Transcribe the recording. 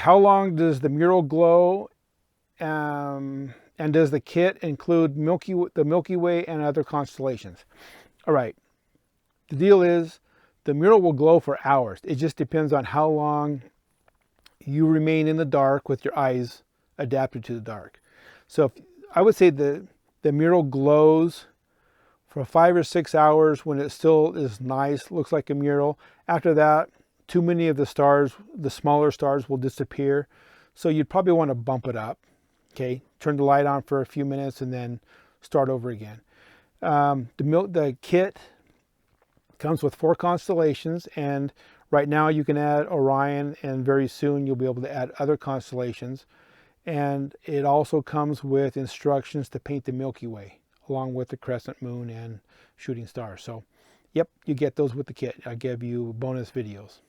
How long does the mural glow? And does the kit include the Milky Way and other constellations? All right. The deal is the mural will glow for hours. It just depends on how long you remain in the dark with your eyes adapted to the dark. So I would say the mural glows for 5 or 6 hours when it still is nice, looks like a mural. After that, too many of the stars, the smaller stars, will disappear. So you'd probably want to bump it up. Okay, turn the light on for a few minutes and then start over again. The kit comes with 4 constellations, and right now you can add Orion, and very soon you'll be able to add other constellations. And it also comes with instructions to paint the Milky Way, along with the crescent moon and shooting stars. So, yep, you get those with the kit. I give you bonus videos.